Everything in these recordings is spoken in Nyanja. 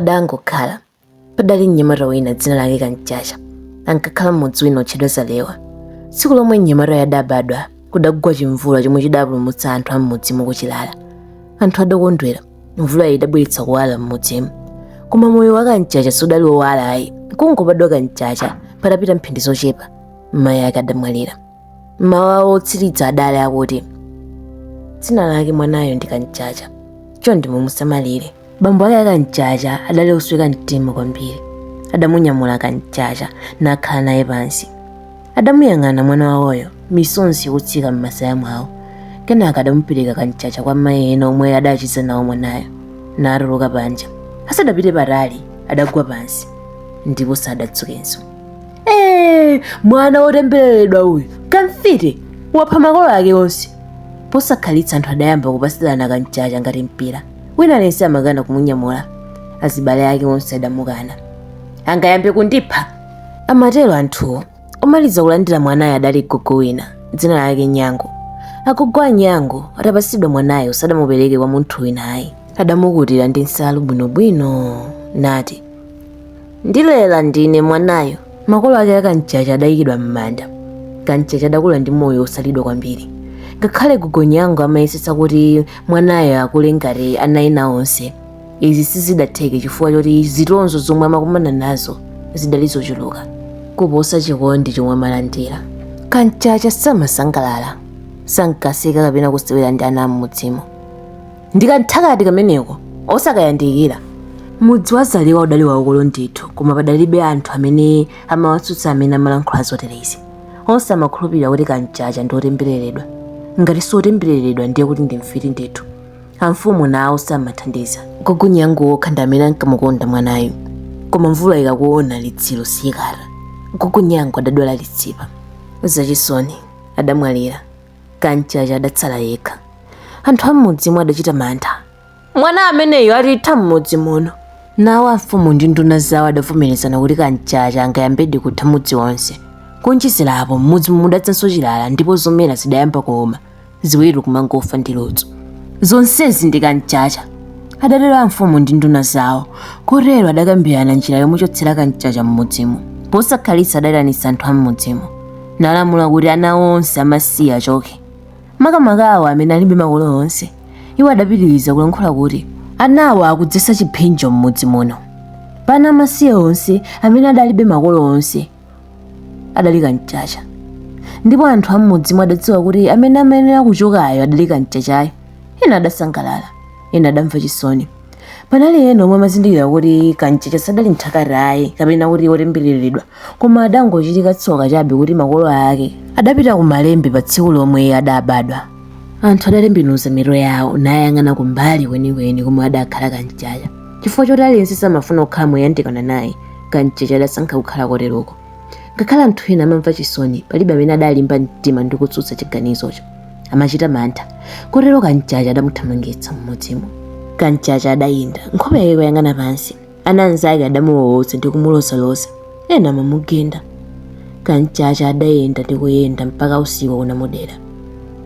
Padangokhala padali mnyamata wina dzina lake Kanchacha ankakhala m'mudzi wina otchedwa Zalewa. Tsiku lomwe mnyamata adabadwa kudagwa chimvula chomwe chidapulumutsa anthu a m'mudzimo kuchilala. Anthu adakondwera, mvula idabweretsa kuwala m'mudzimo. Koma moyo wa Kanchacha sudali wowala ayi. Kungobadwa Kanchacha patapita mphindi zochepa mayi ake adamwalira. Mawu otsiritsa adali akuti dzina lake mwanayo ndi Kanchacha, chonde mumusamalire. Bambo ake Kanchacha adali osweka mtima kwambiri. Adamunyamula Kanchacha nakhala naye pansi. Adamuyang'ana mwana wawoyo, misonzi kutsika m'masaya mwawo. Kenaka adamupereka Kanchacha kwa mayi ena omwe adachiza nawo mwanayo, natuluka panja. Asadapite patali adagwa pansi ndipo sadatsukenso. Mwana wotembereredwa uyu, kamfite wapha makolo ake onse. Posakhalitsa anthu adayamba kupatsilana Kanchacha ngati mpira. Wina aliyense amakana kumunyamula, azibale ake onse adamukana. Angayambe kundipha, amatero anthuwo. Omaliza kulandira mwanayo adali gogo wina, dzina lake Nyango. Agogo a Nyango atapatsidwa mwanayo sadamupereke kwa munthu wina ayi. Adamukutira ndi nsalu bwinobwino nati, ndilela ndine mwanayo. Makolo ake a Kanchacha adayikidwa m'manda. Kanchacha adakula ndi moyo osalidwa kwambiri. Ngakhale gogo Nyango amayesetsa kuti mwanayo akule ngati ana ena onse, izi sizidatheke chifukwa choti zitonzo zomwe amakumana nazo zidali zochuluka kuposa chikondi chomwe amalandira. Kanchacha samasangalala, sankaseka kapena kusewera ndi ana m'mudzimo. Ndikanthakati kameneko osakayandikira. Mudzi wa Zalewa udali waukulu ndithu, koma padalibe anthu amene amawatsutsa amene amalankhula zoterezi. Onse amakhulupirira kuti Kanchacha ndi otembereredwa. Ngati sotembereredwa ndiye kuti ndi mfiti ndithu. Amfumu nawo samathandiza. Gogo Nyango wokha ndi amene ankamukonda mwanayo, koma mvula ikakuona litsiro sikala. Gogo Nyango adadwala litsipa zachisoni, adamwalira. Kanchacha adatsala yekha. Anthu a m'mudzimo adachita mantha. Mwana ameneyo atitha m'mudzi muno. Nawo amfumu ndi nduna zawo adavomerezana kuti Kanchacha angayambedi kutha mudzi wonse. Kunjizirapo m'mudzi mudadzanso chilala ndipo zomera zidayamba kuoma, ziweto kumangofa ndi ludzu. Zonsezi ndi Kanchacha. Adatero amfumu ndi nduna zawo, kotero adakambirana njira yomuchotsera Kanchacha m'mudzimo. Posakhalitsa adadanitsa anthu a m'mudzimo, nalamula kuti ana onse amasiye achoke. Makamaka awo amene alibe makolo onse, iwo adapitiriza kulankhula kuti anawo akudzetsa chiphinjo m'mudzi muno. Pana amasiye onse amene adalibe makolo onse adali Kanchacha. Ndipo anthu a m'mudzimo adadziwa kuti amene amayenera kuchokayo adali Kanchachayo. Ena adasangalala, ena adamva chisoni. Panali ena omwe amazindikira kuti Kanchacha sadali nthakarayi kapena kuti otembereredwa, koma adangochitika tsoka chabe kuti makolo ake adapita ku malembe pa tsiku lomwe adabadwa. Anthu adatembenuza mitu yawo nayang'ana kumbali kwenikweni komwe adakhala Kanchacha. Chifukwa choti aliyense samafuna kukhala moyandikana naye, Kanchacha adasankha kukhala koteroko. Ngakhale anthu ena amamva chisoni, palibe amene adalimba mtima ndi kutsutsa chiganizocho. Amachita mantha, kotero Kanchacha adamuthamangitsa m'mudzimo. Kanchacha adayinda, nkhope yake kuyang'ana pansi. Ana anzake adamuwowotsa ndi kumulosalosa, ena amamugenda. Kanchacha adayenda ndi kuyenda mpaka usiku unamudera.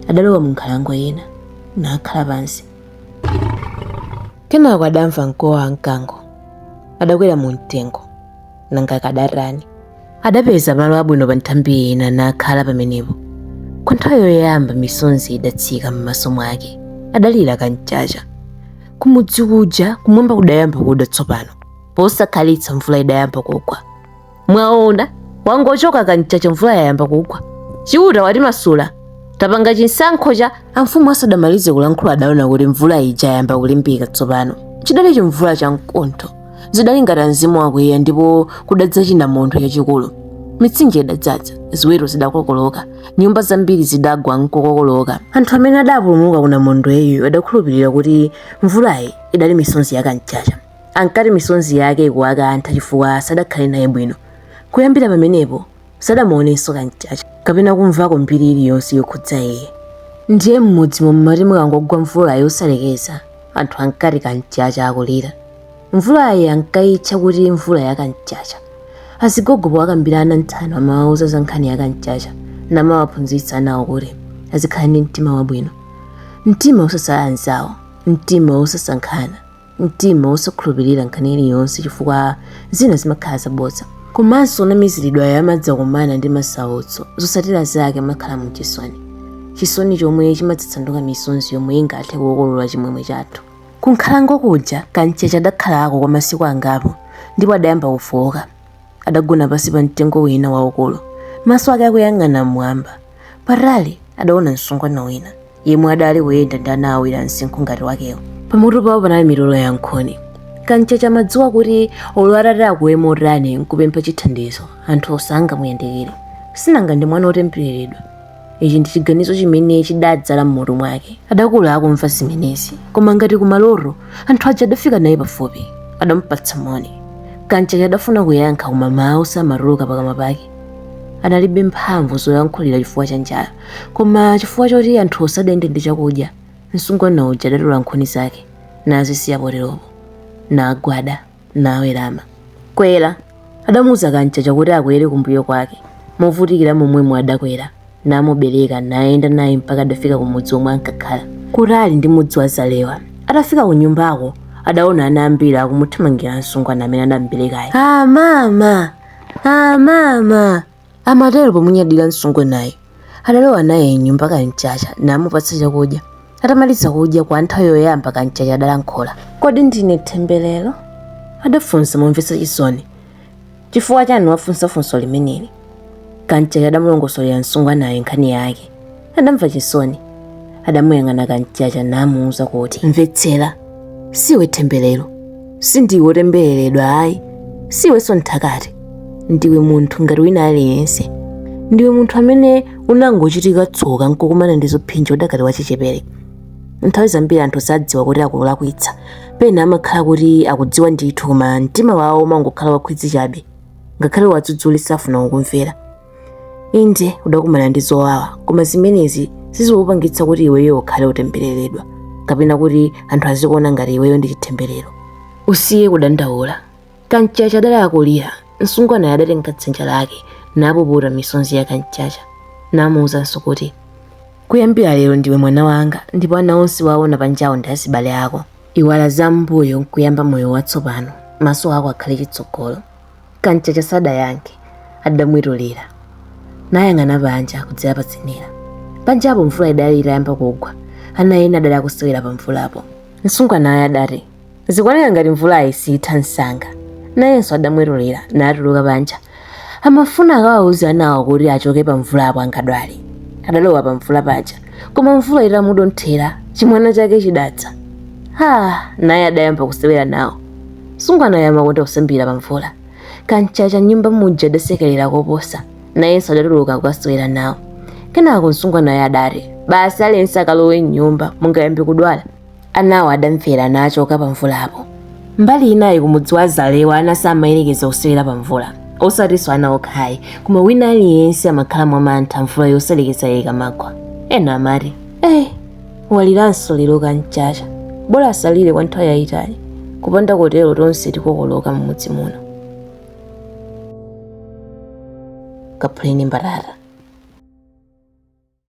Adalowa mu nkhalango ina nakhala pansi. Kenako adamva mkowa wa mkango. Adakwera mu mtengo nanga kadarani. Adapeza malo abwino pa nthambi ina nakhala pamenepo. Kwa nthawi yoyamba misonzi idatsika m'maso mwake. Adalira Kanchacha. Kumudzi kuja kumwamba kudayamba kuda tsopano, posakhalitsa mvula idayamba kugwa. Mwaona wangochoka Kanchacha mvula yayamba kugwa. Chiuta wati masula tapanga chinsankho cha. Amfumu asadamalize kulankhula adaona kuti mvula ija yayamba kulimbika tsopano. Chidali chimvula cha mkuntho, zidali ngati mzimu wakwiya ndipo kudadza chinamontho chachikulu. Mitsinje idadzaza, ziweto zidakokoloka, nyumba zambiri zidagwa nkokokoloka. Anthu amene adapulumuka kunamontho iyo adakhulupirira kuti mvulayi idali misonzi ya Kanchacha. Ankati misonzi yake ikuwaka antha chifukwa sadakhale naye bwino. Kuyambira pamenepo sadamuonenso Kanchacha kapena kumvako mbiri iliyonse yokhudza iye. Ndiye m'mudzi mmati mukangogwa mvula yosalekeza, anthu ankati Kanchacha akulira. Mvulayi ankayitcha kuti mvula ya Kanchacha. Azigogo akambirana nthano amawauza za nkhani ya Kanchacha namawaphunzitsa nawo kuti azikhala ndi mtima wabwino, mtima osasala anzawo, mtima osasankhana, mtima wosakhulupirira nkhani iliyonse chifukwa zina zimakhala zabodza. Komanso namiziridwa yamadza kumana ndi masautso zosatira zake amakhala mchisoni. Chisoni chomwe chimatsitsanduka misonzi yomwe ingathe kuwokolola chimwemwe chathu. Kunkhalango kuja Kancheche adakhalako kwa masiku angapo ndipo adayamba kufowoka. Adagona pansi pa mtengo wina waukulu, maso ake akuyang'ana mmwamba. Patali adaona msungwana wina yemwe adali kuyenda ndi ana awiri msinkhu ngati wakewo. Pamutu pawo panali mitolo ya nkhuni. Kancheche amadziwa kuti olo atati akuwema otani nkupempha chithandizo anthu osangamuyandikire sinanga ndi mwana otembereredwa. Ichi ndi chiganizo chimene chidadzala m'mutu mwake. Adakula akumva zimenezi, koma ngati kumaloro anthu aja adafika naye pafupi adamupatsa moni. Kancheche adafuna kuyankha koma mawu samatuluka pakamwa pake. Analibe mphamvu zoyankhulira chifukwa cha njala, koma chifukwa choti anthu osadayende ndi chakudya msungwana uja adatola nkhuni zake nazisiya poteropo nagwada nawerama. Kwera adamuwuza Kancheche kuti akwere kumbuyo kwake movutikira momwemo adakwera namubereka nayenda naye mpaka adafika kumudzi omwe ankakhala. Kutali ndi mudzi wa Zalewa. Atafika ku nyumbako adaona ana ambiri akumuthamangira msungwana amene anamuberekayo. Mama amatero pomunyadira msungwanayo. Adalowa naye nyumba Kancheche namupatsa chakudya. Atamaliza kudya kwa nthawi yoyamba Kancheche adalankhula. Kodi ndine tembelero? Adafunsa momvetsa chisoni. Chifukwa chani wafunsa funso limeneli? Kancheche adamulongosolera msungwanayo nkhani yake. Adamva chisoni. Adamuyang'ana Kancheche namuwuza kuti mvetsera, siwe tembelero, sindiwe otembereredwa ayi, siwenso nthakati. Ndiwe munthu ngati wina aliyense. Ndiwe munthu amene unangochitika tsoka nkukumana ndi zophinja udakali wachichepere. Nthawi zambiri anthu sadziwa kuti akulakwitsa, pena amakhala kuti akudziwa ndithu koma mtima wawo umangokhala wakhwidzi chabe, ngakhale wadzudzuli safuna kukumvera. Inde udakumana ndi zowawa, koma zimenezi sizikupangitsa kuti iweyo ukhale utembereredwa kapena kuti anthu azikuona ngati iweyo ndi chitemberero. Usiye kudandaula. Kancheche adali akulira. Msungwanayo adatenga dzanja lake napuputa misonzi ya Kancheche namuwuzanso kuti kuyambira lero ndiwe mwana wanga ndipo ana onse waona panjawo ndi azibale ako. Iwala zambuyo nkuyamba moyo watsopano, maso ako akhale chitsogolo. Kancheche sadayankhe, adamwitulira nayang'ana panja kudzera patsenera. Panjapo mvula idali itayamba kugwa, ana ena adali akusewera pa mvulapo. Msungwanayo adati zikuoneka ngati mvulayi sitha msanga. Nayenso adamwitulira natuluka panja. Amafuna akawawuza anawo kuti achoke pa mvulapo angadwale. Adalowa pa mvula paja, koma mvula itamudonthera chimwana chake chidatsa. Naye adayamba kusewera nawo. Msungwanayo amakonda kusambira pa mvula. Kancheche nyumba muja adasekerera koposa, nayenso adatuluka kukasewera nawo. Kenako msungwanayo adati basi aliyense akalowe m'nyumba mungayambe kudwala. Anawo adamvera nachoka pa mvulapo. Mbali inayi kumudzi wa Zalewa ana samayelekeza kusewera pa mvula. Osatinso ana okhayi, koma wina aliyense amakhala mwamantha mvula yosalekeza ikamagwa. Ena amati waliranso lero Kancheche, bora asalire kwa nthawi yayitali kupanda kotero tonse tikokoloka m'mudzi muno. Kaphuleni mbatata.